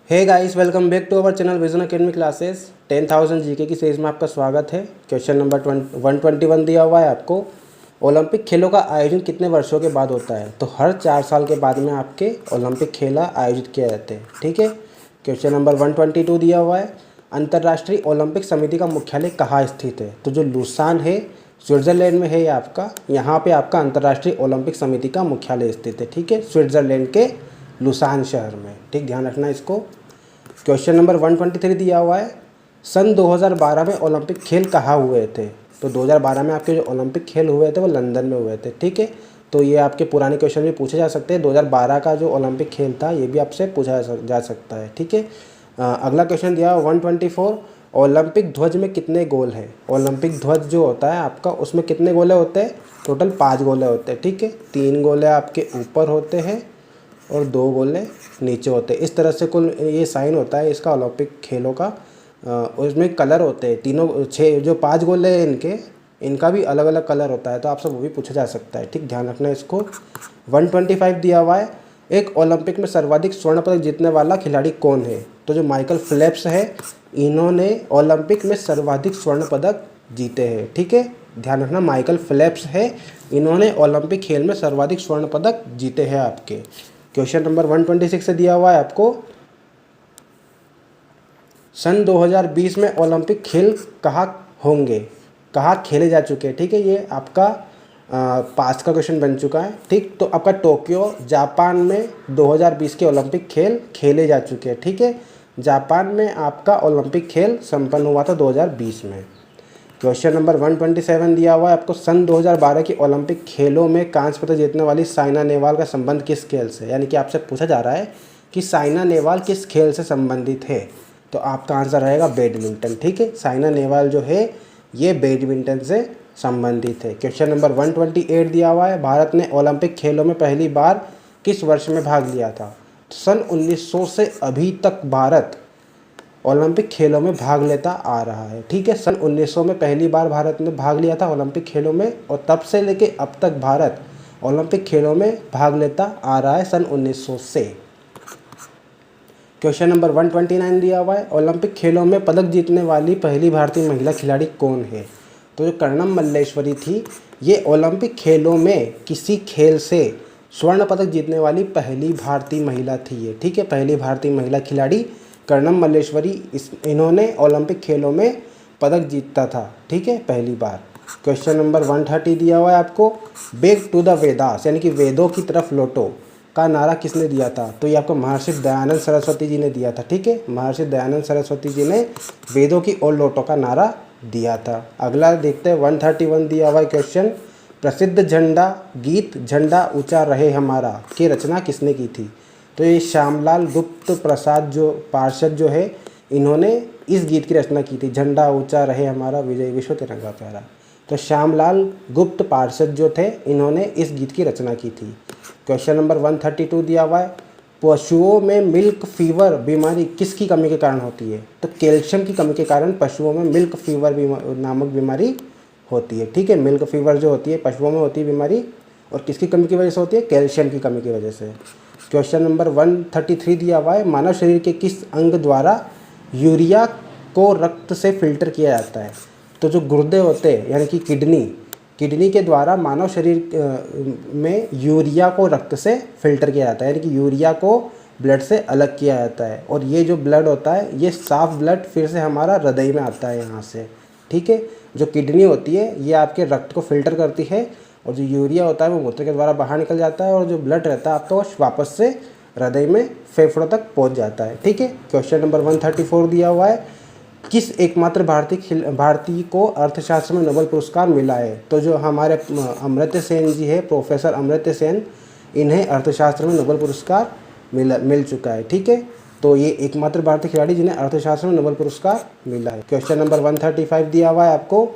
Hey guys, welcome back to our channel vision academy classes. 10,000 GK की series में आपका स्वागत है। क्वेश्चन नंबर 121 दिया हुआ है आपको। ओलंपिक खेलों का आयोजन कितने वर्षों के बाद होता है? तो हर 4 साल के बाद में आपके ओलंपिक खेल आयोजित किए जाते हैं। ठीक है। क्वेश्चन नंबर 122 दिया हुआ है। अंतर्राष्ट्रीय ओलंपिक समिति का मुख्यालय कहाँ स्थित है? तो जो लुसान है, स्विट्ज़रलैंड में है ये आपका। यहाँ पे आपका अंतर्राष्ट्रीय ओलंपिक समिति का मुख्यालय स्थित है। ठीक है, स्विट्ज़रलैंड के लुसान शहर में। ठीक, ध्यान रखना इसको। क्वेश्चन नंबर 123 दिया हुआ है। सन 2012 में ओलंपिक खेल कहाँ हुए थे? तो 2012 में आपके जो ओलंपिक खेल हुए थे वो लंदन में हुए थे। ठीक है, तो ये आपके पुराने क्वेश्चन भी पूछे जा सकते हैं। 2012 का जो ओलंपिक खेल था ये भी आपसे पूछा जा सकता है। ठीक है। अगला क्वेश्चन दिया हुआ 124। ओलंपिक ध्वज में कितने गोल हैं? ओलंपिक ध्वज जो होता है आपका, उसमें कितने गोले होते हैं? टोटल 5 गोले होते हैं। ठीक है, 3 गोले आपके ऊपर होते हैं और 2 गोले नीचे होते हैं। इस तरह से कुल ये साइन होता है इसका ओलंपिक खेलों का। उसमें कलर होते हैं तीनों, 6 जो 5 गोले हैं इनका भी अलग अलग कलर होता है। तो आपसे वो भी पूछा जा सकता है। ठीक, ध्यान रखना इसको। 125 दिया हुआ है। एक ओलंपिक में सर्वाधिक स्वर्ण पदक जीतने वाला खिलाड़ी कौन है? तो जो माइकल फेल्प्स है, इन्होंने ओलंपिक में सर्वाधिक स्वर्ण पदक जीते हैं। ठीक है, ध्यान रखना, माइकल फेल्प्स है, इन्होंने ओलंपिक खेल में सर्वाधिक स्वर्ण पदक जीते हैं आपके। क्वेश्चन नंबर 126 से दिया हुआ है आपको। सन 2020 में ओलंपिक खेल कहाँ होंगे, कहाँ खेले जा चुके हैं? ठीक है, ये आपका पास्ट का क्वेश्चन बन चुका है। ठीक, तो आपका टोक्यो जापान में 2020 के ओलंपिक खेल खेले जा चुके हैं। ठीक है, जापान में आपका ओलंपिक खेल संपन्न हुआ था 2020 में। क्वेश्चन नंबर 127 दिया हुआ है आपको। सन 2012 के ओलंपिक खेलों में कांस्य पदक जीतने वाली साइना नेहवाल का संबंध किस खेल से? यानी कि आपसे पूछा जा रहा है कि साइना नेहवाल किस खेल से संबंधित है? तो आपका आंसर रहेगा बैडमिंटन। ठीक है, साइना नेहवाल जो है ये बैडमिंटन से संबंधित है। क्वेश्चन नंबर 128 दिया हुआ है। भारत ने ओलंपिक खेलों में पहली बार किस वर्ष में भाग लिया था? सन 1900 से अभी तक भारत ओलंपिक खेलों में भाग लेता आ रहा है। ठीक है, सन 1900 में पहली बार भारत ने भाग लिया था ओलंपिक खेलों में, और तब से लेके अब तक भारत ओलंपिक खेलों में भाग लेता आ रहा है सन 1900 से। क्वेश्चन नंबर 129 दिया हुआ है। ओलंपिक खेलों में पदक जीतने वाली पहली भारतीय महिला खिलाड़ी कौन है? तो जो कर्णम मल्लेश्वरी थी, ये ओलंपिक खेलों में किसी खेल से स्वर्ण पदक जीतने वाली पहली भारतीय महिला थी ये। ठीक है, पहली भारतीय महिला खिलाड़ी कर्णम मल्लेश्वरी, इन्होंने ओलंपिक खेलों में पदक जीता था। ठीक है, पहली बार। क्वेश्चन नंबर 130 दिया हुआ है आपको। बैक टू द वेदास यानी कि वेदों की तरफ लौटो का नारा किसने दिया था? तो ये आपको महर्षि दयानंद सरस्वती जी ने दिया था। ठीक है, महर्षि दयानंद सरस्वती जी ने वेदों की ओर लौटो का नारा दिया था। अगला देखते हैं 131 दिया हुआ है क्वेश्चन। प्रसिद्ध झंडा गीत झंडा ऊंचा रहे हमारा की रचना किसने की थी? तो ये श्यामलाल गुप्त प्रसाद जो पार्षद जो है, इन्होंने इस गीत की रचना की थी, झंडा ऊंचा रहे हमारा विजय विश्व तिरंगा प्यारा। तो श्यामलाल गुप्त पार्षद जो थे, इन्होंने इस गीत की रचना की थी। क्वेश्चन नंबर 132 दिया हुआ है। पशुओं में मिल्क फीवर बीमारी किसकी कमी के कारण होती है? तो कैल्शियम की कमी के कारण पशुओं में मिल्क फीवर नामक बीमारी होती है। ठीक है, मिल्क फीवर जो होती है पशुओं में होती है बीमारी, और किसकी कमी की वजह से होती है? कैल्शियम की कमी की वजह से। क्वेश्चन नंबर 133 दिया हुआ है। मानव शरीर के किस अंग द्वारा यूरिया को रक्त से फिल्टर किया जाता है? तो जो गुर्दे होते हैं यानी कि किडनी के द्वारा मानव शरीर में यूरिया को रक्त से फिल्टर किया जाता है, यानी कि यूरिया को ब्लड से अलग किया जाता है। और ये जो ब्लड होता है ये साफ ब्लड फिर से हमारा हृदय में आता है यहाँ से। ठीक है, जो किडनी होती है ये आपके रक्त को फिल्टर करती है, और जो यूरिया होता है वो मूत्र के द्वारा बाहर निकल जाता है, और जो ब्लड रहता है आपका वो वापस से हृदय में फेफड़ों तक पहुंच जाता है। ठीक है, क्वेश्चन नंबर 134 दिया हुआ है। किस एकमात्र भारतीय को अर्थशास्त्र में नोबेल पुरस्कार मिला है? तो जो हमारे अमर्त्य सेन जी है, प्रोफेसर अमर्त्य सेन, इन्हें अर्थशास्त्र में नोबेल पुरस्कार मिल चुका है। ठीक है, तो ये एकमात्र भारतीय खिलाड़ी जिन्हें अर्थशास्त्र में नोबेल पुरस्कार मिला है। क्वेश्चन नंबर 135 दिया हुआ है आपको।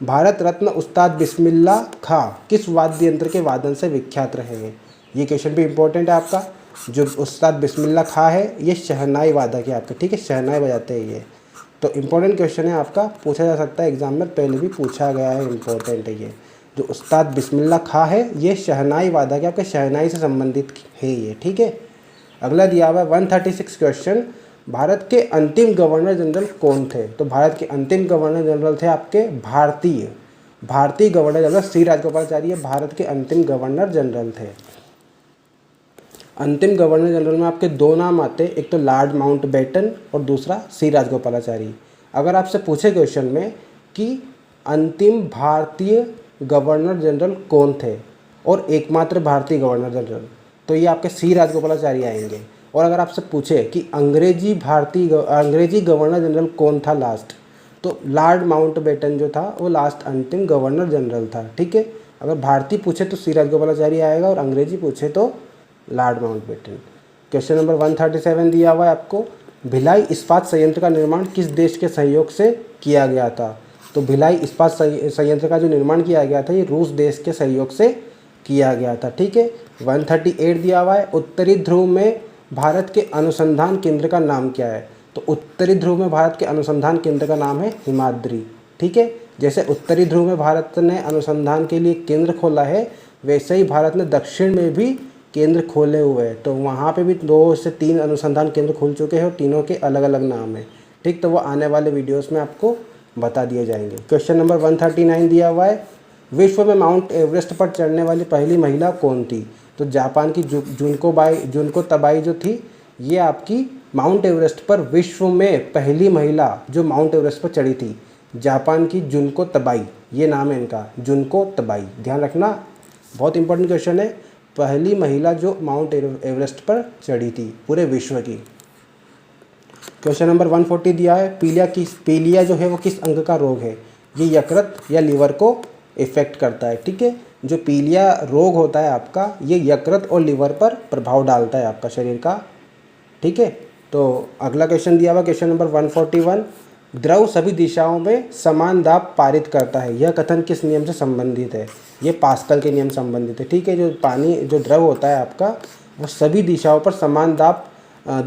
भारत रत्न उस्ताद बिस्मिल्लाह खां किस वाद्य यंत्र के वादन से विख्यात रहे हैं? ये क्वेश्चन भी इंपॉर्टेंट है आपका। जो उस्ताद बिस्मिल्लाह खां है ये शहनाई वादक है आपका। ठीक है, शहनाई बजाते हैं ये। तो इम्पोर्टेंट क्वेश्चन है आपका, पूछा जा सकता है एग्जाम में, पहले भी पूछा गया है, इंपॉर्टेंट है ये। जो उस्ताद बिस्मिल्लाह खां है ये शहनाई वादक है आपके, शहनाई से संबंधित है ये। ठीक है, अगला दिया हुआ है 136 क्वेश्चन। भारत के अंतिम गवर्नर जनरल कौन थे? तो भारत के अंतिम गवर्नर जनरल थे आपके भारतीय गवर्नर जनरल सी राजगोपालाचारी भारत के अंतिम गवर्नर जनरल थे। अंतिम गवर्नर जनरल में आपके दो नाम आते हैं, एक तो लॉर्ड माउंटबेटन और दूसरा सी राजगोपालाचारी। अगर आपसे पूछे क्वेश्चन में कि अंतिम भारतीय गवर्नर जनरल कौन थे और एकमात्र भारतीय गवर्नर जनरल, तो ये आपके सी राजगोपालाचारी आएंगे। और अगर आपसे पूछे कि अंग्रेजी गवर्नर जनरल कौन था लास्ट, तो लॉर्ड माउंटबेटन जो था वो लास्ट अंतिम गवर्नर जनरल था। ठीक है, अगर भारतीय पूछे तो सी राजगोपालाचारी आएगा और अंग्रेजी पूछे तो लॉर्ड माउंटबेटन। क्वेश्चन नंबर 137 दिया हुआ है आपको, भिलाई इस्पात संयंत्र का निर्माण किस देश के सहयोग से किया गया था? तो भिलाई इस्पात संयंत्र का जो निर्माण किया गया था ये रूस देश के सहयोग से किया गया था। ठीक है, 138 दिया हुआ है, उत्तरी ध्रुव में भारत के अनुसंधान केंद्र का नाम क्या है? तो उत्तरी ध्रुव में भारत के अनुसंधान केंद्र का नाम है हिमाद्री। ठीक है, जैसे उत्तरी ध्रुव में भारत ने अनुसंधान के लिए केंद्र खोला है, वैसे ही भारत ने दक्षिण में भी केंद्र खोले हुए हैं। तो वहाँ पे भी 2 से 3 अनुसंधान केंद्र खुल चुके हैं और तीनों के अलग अलग नाम हैं। ठीक, तो वो आने वाले वीडियोस में आपको बता दिए जाएंगे। क्वेश्चन नंबर 139 दिया हुआ है, विश्व में माउंट एवरेस्ट पर चढ़ने वाली पहली महिला कौन थी? तो जापान की जुनको तबाई जो थी, ये आपकी माउंट एवरेस्ट पर विश्व में पहली महिला जो माउंट एवरेस्ट पर चढ़ी थी, जापान की जुनको तबाई, ये नाम है इनका, जुनको तबाई। ध्यान रखना, बहुत इंपॉर्टेंट क्वेश्चन है, पहली महिला जो माउंट एवरेस्ट पर चढ़ी थी पूरे विश्व की। क्वेश्चन नंबर 140 दिया है, पीलिया जो है वो किस अंग का रोग है? ये यकृत या लीवर को इफेक्ट करता है। ठीक है, जो पीलिया रोग होता है आपका, ये यकृत और लीवर पर प्रभाव डालता है आपका शरीर का। ठीक है, तो अगला क्वेश्चन दिया हुआ क्वेश्चन नंबर 141, द्रव सभी दिशाओं में समान दाब पारित करता है, यह कथन किस नियम से संबंधित है? ये पास्कल के नियम संबंधित है। ठीक है, जो द्रव होता है आपका वो सभी दिशाओं पर समान दाब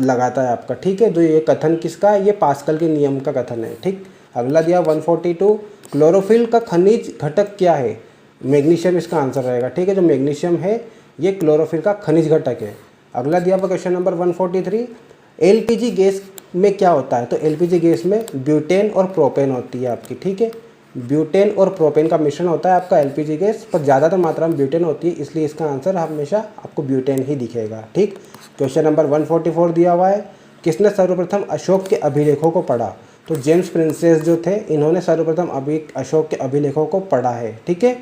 लगाता है आपका। ठीक है, जो ये कथन किसका है? ये पास्कल के नियम का कथन है। ठीक, अगला दिया 142, क्लोरोफिल का खनिज घटक क्या है? मैग्नीशियम इसका आंसर रहेगा। ठीक है, जो मैग्नीशियम है ये क्लोरोफिल का खनिज घटक है। अगला दिया हुआ क्वेश्चन नंबर 143, एलपीजी गैस में क्या होता है? तो एलपीजी गैस में ब्यूटेन और प्रोपेन होती है आपकी। ठीक है, ब्यूटेन और प्रोपेन का मिश्रण होता है आपका एलपीजी गैस, पर ज़्यादातर मात्रा में ब्यूटेन होती है, इसलिए इसका आंसर हमेशा आपको ब्यूटेन ही दिखेगा। ठीक, क्वेश्चन नंबर 144 दिया हुआ है, किसने सर्वप्रथम अशोक के अभिलेखों को पढ़ा? तो जेम्स प्रिंसेस जो थे, इन्होंने सर्वप्रथम अशोक के अभिलेखों को पढ़ा है। ठीक है,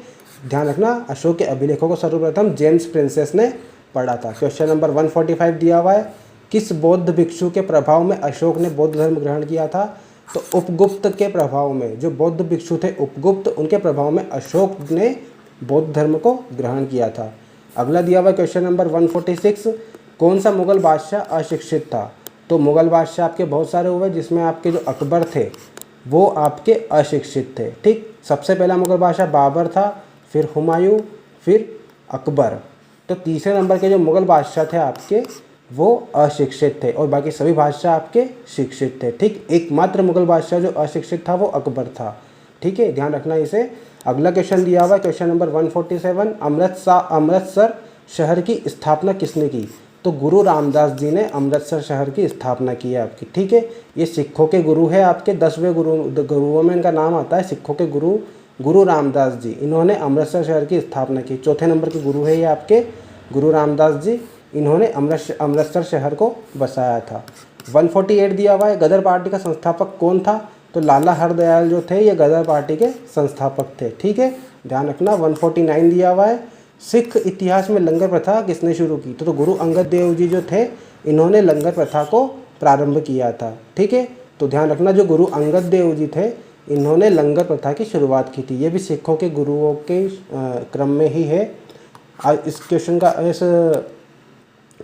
ध्यान रखना, अशोक के अभिलेखों को सर्वप्रथम जेम्स प्रिंसेस ने पढ़ा था। क्वेश्चन नंबर 145 दिया हुआ है, किस बौद्ध भिक्षु के प्रभाव में अशोक ने बौद्ध धर्म ग्रहण किया था? तो उपगुप्त के प्रभाव में, जो बौद्ध भिक्षु थे उपगुप्त, उनके प्रभाव में अशोक ने बौद्ध धर्म को ग्रहण किया था। अगला दिया हुआ क्वेश्चन नंबर 146, कौन सा मुगल बादशाह अशिक्षित था? तो मुगल बादशाह आपके बहुत सारे हुए, जिसमें आपके जो अकबर थे वो आपके अशिक्षित थे। ठीक, सबसे पहला मुगल बादशाह बाबर था, फिर हुमायूं, फिर अकबर। तो तीसरे नंबर के जो मुगल बादशाह थे आपके वो अशिक्षित थे और बाकी सभी बादशाह आपके शिक्षित थे। ठीक, एकमात्र मुगल बादशाह जो अशिक्षित था वो अकबर था। ठीक है, ध्यान रखना इसे। अगला क्वेश्चन दिया हुआ है क्वेश्चन नंबर 147, अमृतसर शहर की स्थापना किसने की? तो गुरु रामदास जी ने अमृतसर शहर की स्थापना की है आपकी। ठीक है, ये सिखों के गुरु है आपके, 10वें गुरुओं में इनका नाम आता है, सिखों के गुरु रामदास जी, इन्होंने अमृतसर शहर की स्थापना की। चौथे नंबर के गुरु है ये आपके गुरु रामदास जी, इन्होंने अमृतसर शहर को बसाया था। 148 दिया हुआ है, गदर पार्टी का संस्थापक कौन था? तो लाला हरदयाल जो थे ये गदर पार्टी के संस्थापक थे। ठीक है, ध्यान रखना। 149 दिया हुआ है, सिख इतिहास में लंगर प्रथा किसने शुरू की? तो गुरु अंगद देव जी जो थे, इन्होंने लंगर प्रथा को प्रारंभ किया था। ठीक है, तो ध्यान रखना, जो गुरु अंगद देव जी थे इन्होंने लंगर प्रथा की शुरुआत की थी। ये भी सिखों के गुरुओं के क्रम में ही है। इस क्वेश्चन का, इस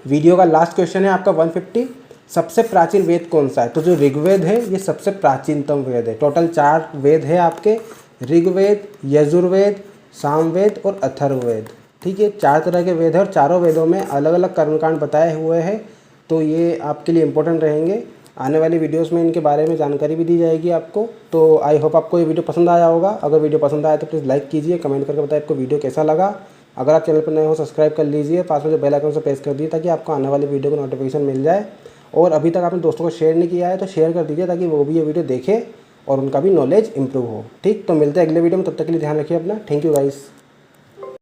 वीडियो का लास्ट क्वेश्चन है आपका 150, सबसे प्राचीन वेद कौन सा है? तो जो ऋग्वेद है ये सबसे प्राचीनतम वेद है। टोटल 4 वेद है आपके, ऋग्वेद, यजुर्वेद, सामवेद और अथर्ववेद। ठीक है, 4 तरह के वेद है और चारों वेदों में अलग अलग कर्मकांड बताए हुए हैं, तो ये आपके लिए इम्पोर्टेंट रहेंगे। आने वाली वीडियोस में इनके बारे में जानकारी भी दी जाएगी आपको। तो आई होप आपको ये वीडियो पसंद आया होगा। अगर वीडियो पसंद आया तो प्लीज़ लाइक कीजिए, कमेंट करके बताइए आपको वीडियो कैसा लगा। अगर आप चैनल पर नए हो सब्सक्राइब कर लीजिए, पास में जो बेल आइकन से प्रेस कर दिए ताकि आपको आने वाली वीडियो का नोटिफिकेशन मिल जाए। और अभी तक आपने दोस्तों को शेयर नहीं किया है तो शेयर कर दीजिए ताकि वो भी ये वीडियो देखें और उनका भी नॉलेज इंप्रूव हो। ठीक, तो मिलते हैं अगले वीडियो में, तब तक के लिए ध्यान रखिए अपना। Thank you guys.